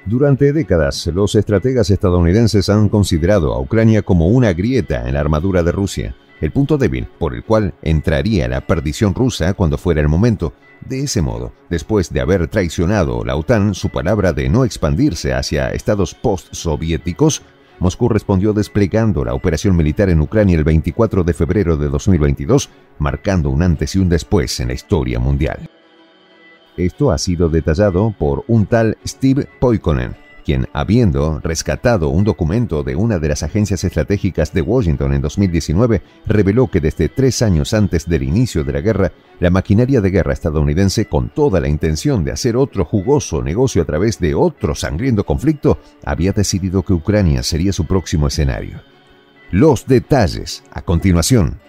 Durante décadas, los estrategas estadounidenses han considerado a Ucrania como una grieta en la armadura de Rusia, el punto débil por el cual entraría la perdición rusa cuando fuera el momento. De ese modo, después de haber traicionado la OTAN su palabra de no expandirse hacia estados postsoviéticos, Moscú respondió desplegando la operación militar en Ucrania el 24 de febrero de 2022, marcando un antes y un después en la historia mundial. Esto ha sido detallado por un tal Steve Poikonen, quien, habiendo rescatado un documento de una de las agencias estratégicas de Washington en 2019, reveló que desde 3 años antes del inicio de la guerra, la maquinaria de guerra estadounidense, con toda la intención de hacer otro jugoso negocio a través de otro sangriento conflicto, había decidido que Ucrania sería su próximo escenario. Los detalles a continuación.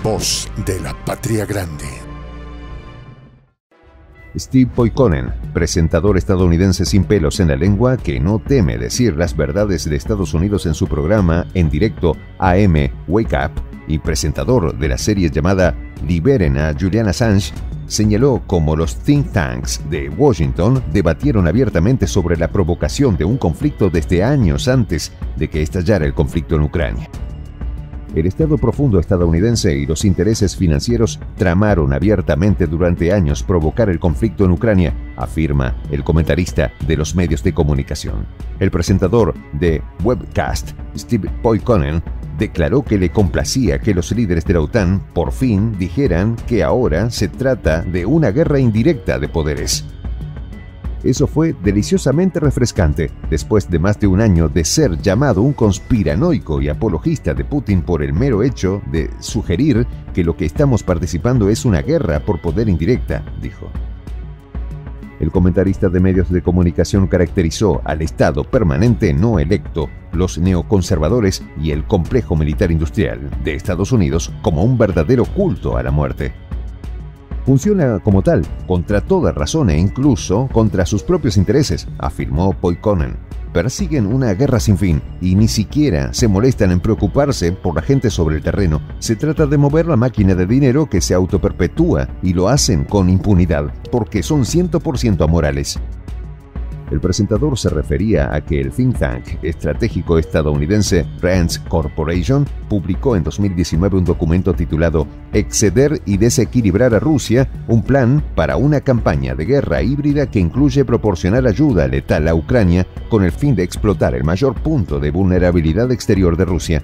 Voz de la Patria Grande. Steve Poikonen, presentador estadounidense sin pelos en la lengua que no teme decir las verdades de Estados Unidos en su programa en directo AM Wake Up y presentador de la serie llamada Liberen a Julian Assange, señaló cómo los think tanks de Washington debatieron abiertamente sobre la provocación de un conflicto desde años antes de que estallara el conflicto en Ucrania. El Estado profundo estadounidense y los intereses financieros tramaron abiertamente durante años provocar el conflicto en Ucrania, afirma el comentarista de los medios de comunicación. El presentador de Webcast, Steve Poikonen, declaró que le complacía que los líderes de la OTAN por fin dijeran que ahora se trata de una guerra indirecta de poderes. Eso fue deliciosamente refrescante, después de más de un año de ser llamado un conspiranoico y apologista de Putin por el mero hecho de sugerir que lo que estamos participando es una guerra por poder indirecta, dijo. El comentarista de medios de comunicación caracterizó al Estado permanente no electo, los neoconservadores y el complejo militar industrial de Estados Unidos como un verdadero culto a la muerte. Funciona como tal, contra toda razón e incluso contra sus propios intereses, afirmó Poikonen. Persiguen una guerra sin fin y ni siquiera se molestan en preocuparse por la gente sobre el terreno. Se trata de mover la máquina de dinero que se autoperpetúa y lo hacen con impunidad, porque son 100% amorales. El presentador se refería a que el think tank estratégico estadounidense RAND Corporation publicó en 2019 un documento titulado Exceder y desequilibrar a Rusia, un plan para una campaña de guerra híbrida que incluye proporcionar ayuda letal a Ucrania con el fin de explotar el mayor punto de vulnerabilidad exterior de Rusia.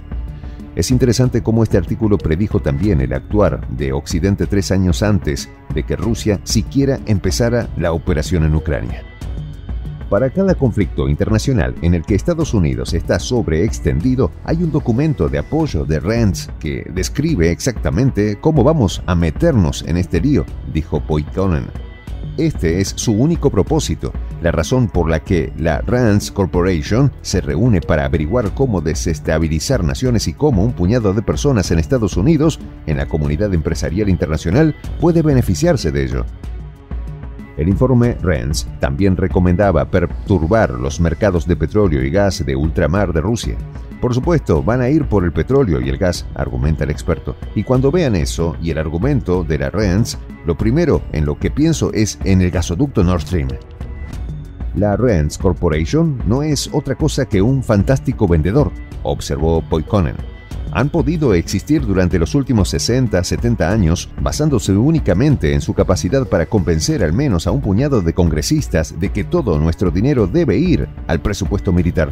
Es interesante cómo este artículo predijo también el actuar de Occidente 3 años antes de que Rusia siquiera empezara la operación en Ucrania. Para cada conflicto internacional en el que Estados Unidos está sobreextendido, hay un documento de apoyo de RAND que describe exactamente cómo vamos a meternos en este lío, dijo Poikonen. Este es su único propósito, la razón por la que la RAND Corporation se reúne para averiguar cómo desestabilizar naciones y cómo un puñado de personas en Estados Unidos, en la comunidad empresarial internacional, puede beneficiarse de ello. El informe RAND también recomendaba perturbar los mercados de petróleo y gas de ultramar de Rusia. Por supuesto, van a ir por el petróleo y el gas, argumenta el experto. Y cuando vean eso y el argumento de la RAND, lo primero en lo que pienso es en el gasoducto Nord Stream. La RAND Corporation no es otra cosa que un fantástico vendedor, observó Poikonen. Han podido existir durante los últimos 60-70 años basándose únicamente en su capacidad para convencer al menos a un puñado de congresistas de que todo nuestro dinero debe ir al presupuesto militar.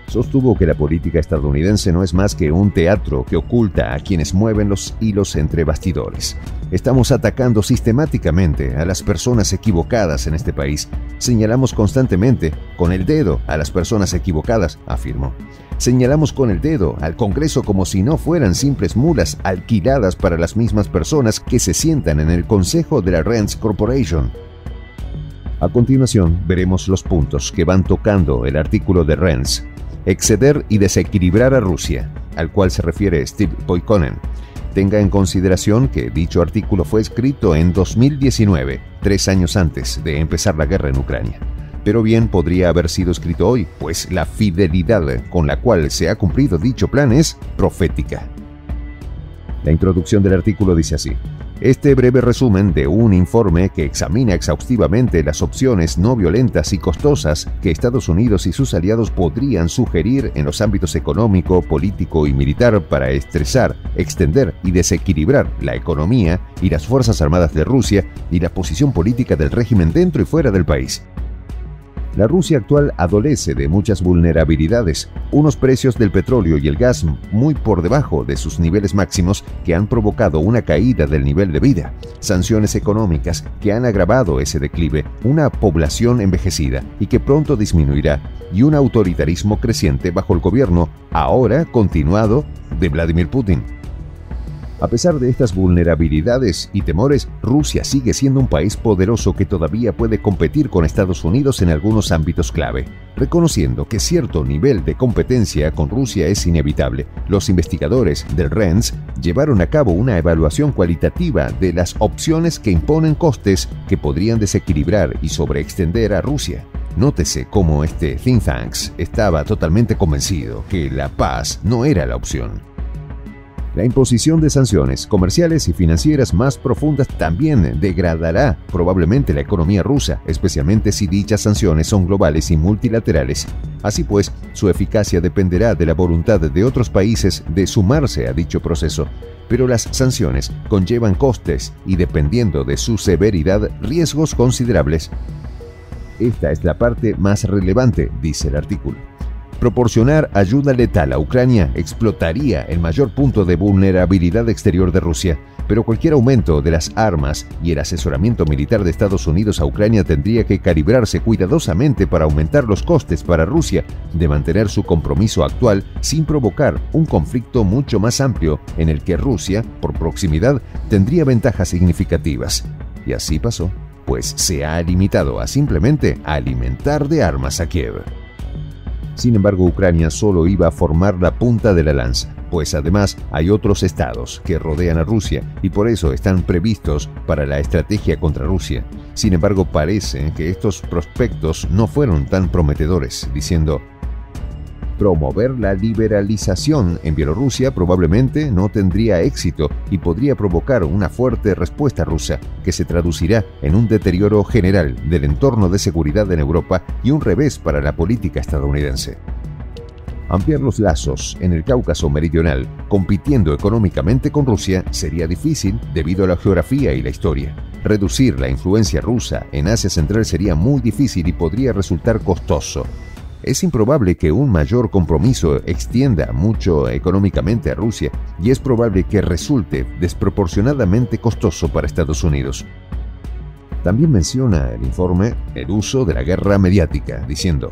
Sostuvo que la política estadounidense no es más que un teatro que oculta a quienes mueven los hilos entre bastidores. Estamos atacando sistemáticamente a las personas equivocadas en este país. Señalamos constantemente con el dedo a las personas equivocadas, afirmó. Señalamos con el dedo al Congreso como si no fueran simples mulas alquiladas para las mismas personas que se sientan en el consejo de la RAND Corporation. A continuación, veremos los puntos que van tocando el artículo de RAND. Exceder y desequilibrar a Rusia, al cual se refiere Steve Poikonen. Tenga en consideración que dicho artículo fue escrito en 2019, 3 años antes de empezar la guerra en Ucrania. Pero bien podría haber sido escrito hoy, pues la fidelidad con la cual se ha cumplido dicho plan es profética. La introducción del artículo dice así: Este breve resumen de un informe que examina exhaustivamente las opciones no violentas y costosas que Estados Unidos y sus aliados podrían sugerir en los ámbitos económico, político y militar para estresar, extender y desequilibrar la economía y las Fuerzas Armadas de Rusia y la posición política del régimen dentro y fuera del país. La Rusia actual adolece de muchas vulnerabilidades, unos precios del petróleo y el gas muy por debajo de sus niveles máximos que han provocado una caída del nivel de vida, sanciones económicas que han agravado ese declive, una población envejecida y que pronto disminuirá, y un autoritarismo creciente bajo el gobierno, ahora continuado, de Vladimir Putin. A pesar de estas vulnerabilidades y temores, Rusia sigue siendo un país poderoso que todavía puede competir con Estados Unidos en algunos ámbitos clave. Reconociendo que cierto nivel de competencia con Rusia es inevitable, los investigadores del RENS llevaron a cabo una evaluación cualitativa de las opciones que imponen costes que podrían desequilibrar y sobreextender a Rusia. Nótese cómo este think tank estaba totalmente convencido que la paz no era la opción. La imposición de sanciones comerciales y financieras más profundas también degradará probablemente la economía rusa, especialmente si dichas sanciones son globales y multilaterales. Así pues, su eficacia dependerá de la voluntad de otros países de sumarse a dicho proceso. Pero las sanciones conllevan costes y, dependiendo de su severidad, riesgos considerables. Esta es la parte más relevante, dice el artículo. Proporcionar ayuda letal a Ucrania explotaría el mayor punto de vulnerabilidad exterior de Rusia, pero cualquier aumento de las armas y el asesoramiento militar de Estados Unidos a Ucrania tendría que calibrarse cuidadosamente para aumentar los costes para Rusia de mantener su compromiso actual sin provocar un conflicto mucho más amplio en el que Rusia, por proximidad, tendría ventajas significativas. Y así pasó, pues se ha limitado a simplemente alimentar de armas a Kiev. Sin embargo, Ucrania solo iba a formar la punta de la lanza, pues además hay otros estados que rodean a Rusia y por eso están previstos para la estrategia contra Rusia. Sin embargo, parece que estos prospectos no fueron tan prometedores, diciendo: promover la liberalización en Bielorrusia probablemente no tendría éxito y podría provocar una fuerte respuesta rusa que se traducirá en un deterioro general del entorno de seguridad en Europa y un revés para la política estadounidense. Ampliar los lazos en el Cáucaso meridional, compitiendo económicamente con Rusia, sería difícil debido a la geografía y la historia. Reducir la influencia rusa en Asia Central sería muy difícil y podría resultar costoso. Es improbable que un mayor compromiso extienda mucho económicamente a Rusia y es probable que resulte desproporcionadamente costoso para Estados Unidos. También menciona el informe el uso de la guerra mediática, diciendo: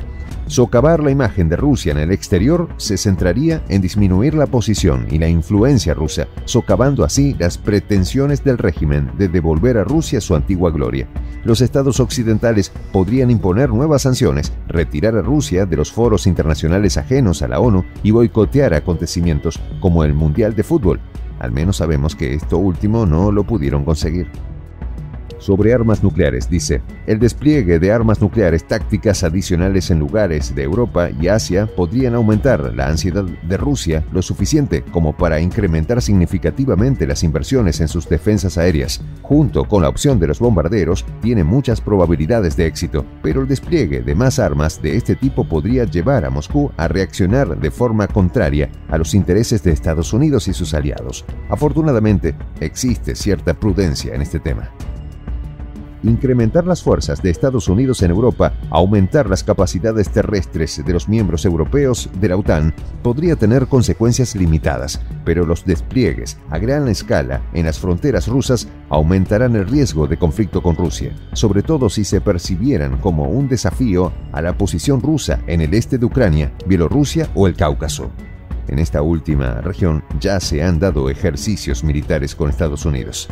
socavar la imagen de Rusia en el exterior se centraría en disminuir la posición y la influencia rusa, socavando así las pretensiones del régimen de devolver a Rusia su antigua gloria. Los estados occidentales podrían imponer nuevas sanciones, retirar a Rusia de los foros internacionales ajenos a la ONU y boicotear acontecimientos como el Mundial de Fútbol. Al menos sabemos que esto último no lo pudieron conseguir. Sobre armas nucleares, dice: el despliegue de armas nucleares tácticas adicionales en lugares de Europa y Asia podrían aumentar la ansiedad de Rusia lo suficiente como para incrementar significativamente las inversiones en sus defensas aéreas. Junto con la opción de los bombarderos, tiene muchas probabilidades de éxito, pero el despliegue de más armas de este tipo podría llevar a Moscú a reaccionar de forma contraria a los intereses de Estados Unidos y sus aliados. Afortunadamente, existe cierta prudencia en este tema. Incrementar las fuerzas de Estados Unidos en Europa, aumentar las capacidades terrestres de los miembros europeos de la OTAN, podría tener consecuencias limitadas, pero los despliegues a gran escala en las fronteras rusas aumentarán el riesgo de conflicto con Rusia, sobre todo si se percibieran como un desafío a la posición rusa en el este de Ucrania, Bielorrusia o el Cáucaso. En esta última región ya se han dado ejercicios militares con Estados Unidos.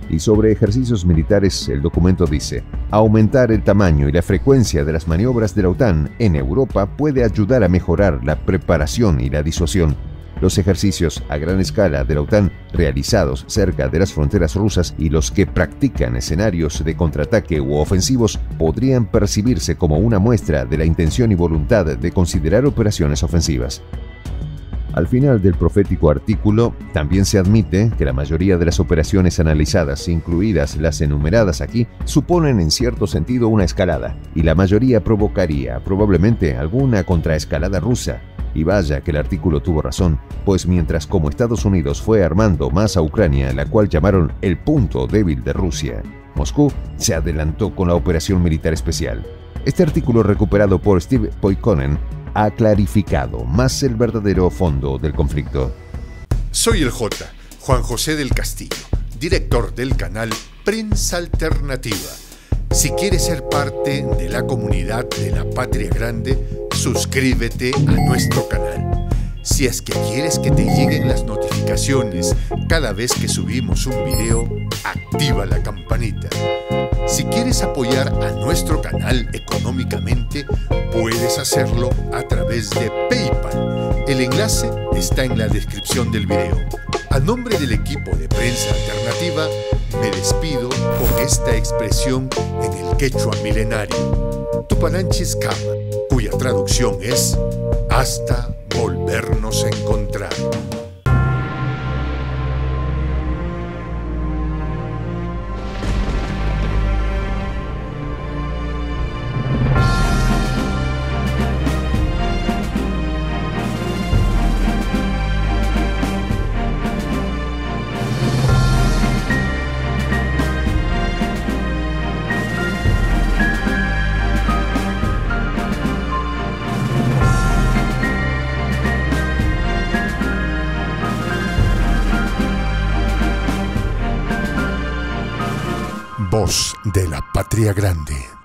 Y sobre ejercicios militares, el documento dice: aumentar el tamaño y la frecuencia de las maniobras de la OTAN en Europa puede ayudar a mejorar la preparación y la disuasión. Los ejercicios a gran escala de la OTAN realizados cerca de las fronteras rusas y los que practican escenarios de contraataque u ofensivos podrían percibirse como una muestra de la intención y voluntad de considerar operaciones ofensivas. Al final del profético artículo, también se admite que la mayoría de las operaciones analizadas, incluidas las enumeradas aquí, suponen en cierto sentido una escalada, y la mayoría provocaría probablemente alguna contraescalada rusa. Y vaya que el artículo tuvo razón, pues mientras como Estados Unidos fue armando más a Ucrania, la cual llamaron el punto débil de Rusia, Moscú se adelantó con la operación militar especial. Este artículo, recuperado por Steve Poikonen, ha clarificado más el verdadero fondo del conflicto. Soy el Juan José del Castillo, director del canal Prensa Alternativa. Si quieres ser parte de la comunidad de la Patria Grande, suscríbete a nuestro canal. Si es que quieres que te lleguen las notificaciones cada vez que subimos un video, activa la campanita. Si quieres apoyar a nuestro canal económicamente, puedes hacerlo a través de PayPal. El enlace está en la descripción del video. A nombre del equipo de Prensa Alternativa, me despido con esta expresión en el quechua milenario, Tupananchis Kama, cuya traducción es hasta volvernos a encontrar. Voz de la Patria Grande.